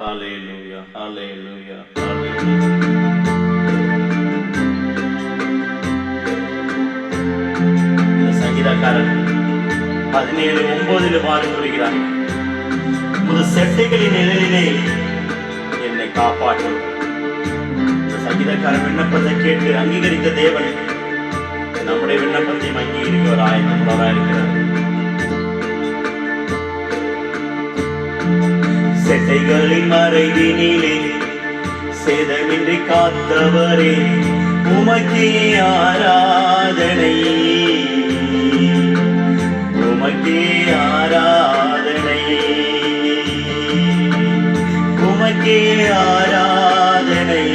ஹalleluya ஹalleluya ஹalleluya. இந்த சங்கீதக்காரன் 17:9 பாடி சொல்கிறார், உமது செட்டைகளின் நிழலிலே என்னை காப்பாற்றும். இந்த சங்கீதக்காரன் விண்ணப்பத்தை கேட்டு அங்கீகரித்த தேவன் நம்முடைய விண்ணப்பத்தையும் அங்கீகரிக்கிறவராய் இருக்கிறார். செட்டைகளின் மறைவினிலே சேதமின்றி காத்தவரே, உமக்கே ஆராதனை, உமக்கே ஆராதனை, உமக்கே ஆராதனை,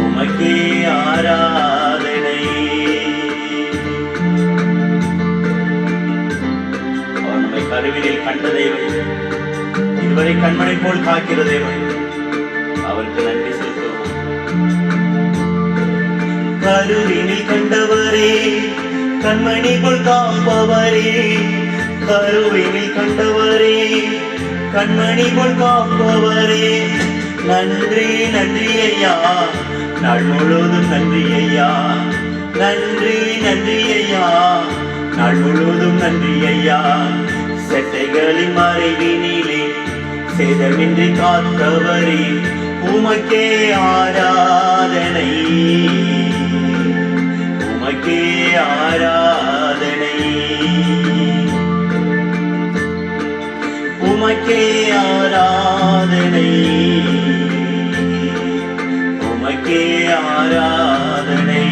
உமக்கே ஆராதனை. அவர் நம்மை கருவினில் கண்ட தேவன், இதுவரை கண்மணி போல் காக்கிற தேவன், அவருக்கு நன்றி செலுத்துவோம். கருவினில் கண்டவரே, கண்மணி போல் காப்பவரே, கருவினில் கண்டவரே, கண்மணி போல் காப்பவரே, நன்றி நன்றி ஐயா, நாள் முழுவதும் நன்றி ஐயா, நன்றி நன்றி ஐயா, நாள் முழுவதும் நன்றி ஐயா. செட்டைகளின் மறைவினிலே சேதமின்றி காத்தவரே, உமக்கே ஆராதனை, உமக்கே ஆராதனை, உமக்கே ஆராதனை, உமக்கே ஆராதனை.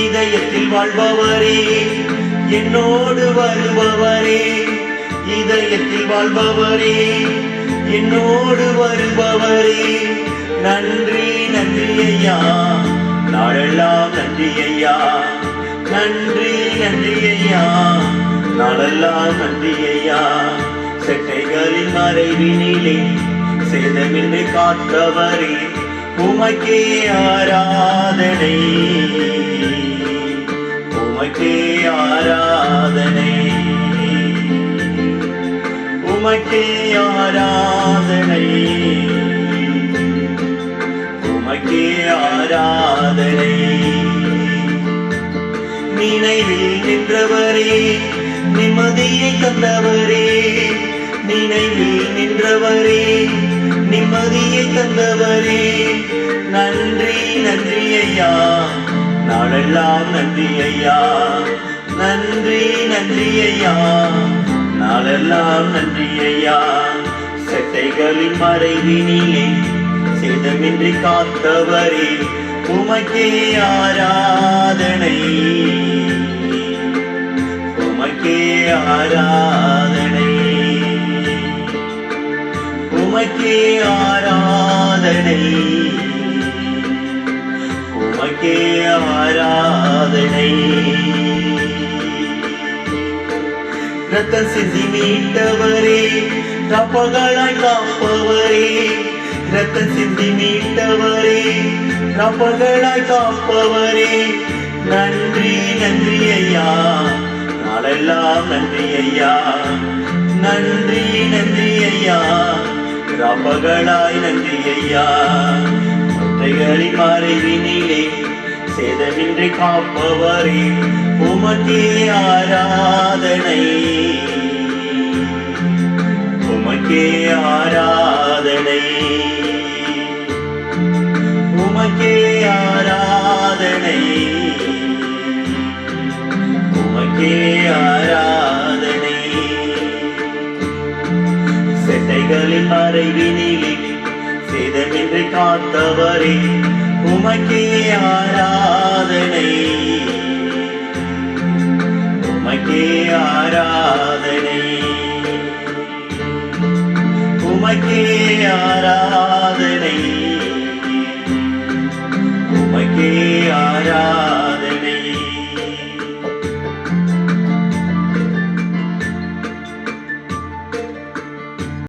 இதயத்தில் வாழ்பவரே, என்னோடு வருபவரே, இதயத்தில் வாழ்பவரே, என்னோடு வருபவரே, நன்றி நன்றி ஐயா, நாளெல்லாம் நன்றி ஐயா, நன்றி நன்றி ஐயா, நாளெல்லாம் நன்றி ஐயா. செட்டைகளின் மறைவினிலே சேதமின்றி காத்தவரே, உமக்கே ஆராதனை, உமக்கே ஆராதனை, உமக்கே ஆராதனை, உமக்கே ஆராதனை. நினைவில் நின்றவரே, நிம்மதியை தந்தவரே, நினைவில் நின்றவரே, நிம்மதியை தந்தவரே, நன்றி நன்றி ஐயா, நாளெல்லாம் நன்றி ஐயா, நன்றி நன்றி ஐயா, நாளெல்லாம் நன்றி ஐயா. செட்டைகளின் மறைவினிலே சேதமின்றி காத்தவரே, உமக்கே ஆராதனை, உமக்கே ஆராதனை, உமக்கே ஆராதனை, உமக்கே ஆராதனை. ரத்தம் சிந்தி மீட்டவரே, ரப்பகளாய் காப்பவரே, ரத்தம் சிந்தி மீட்டவரே, ரப்பகளாய் காப்பவரே, நன்றி நன்றி ஐயா, நாளெல்லாம் நன்றி ஐயா, நன்றி நன்றி ஐயா, ரப்பகளாய் நன்றி ஐயா. ஒற்றைகளின் மறைவினிலே சேதமின்றி காப்பவரே, உமக்கே ஆராதனை, உமக்கே ஆராதனை, உமக்கே ஆராதனை, உமக்கே ஆராதனை. செட்டைகளின் மறைவினிலே சேதமின்றி காத்தவரே, உமக்கே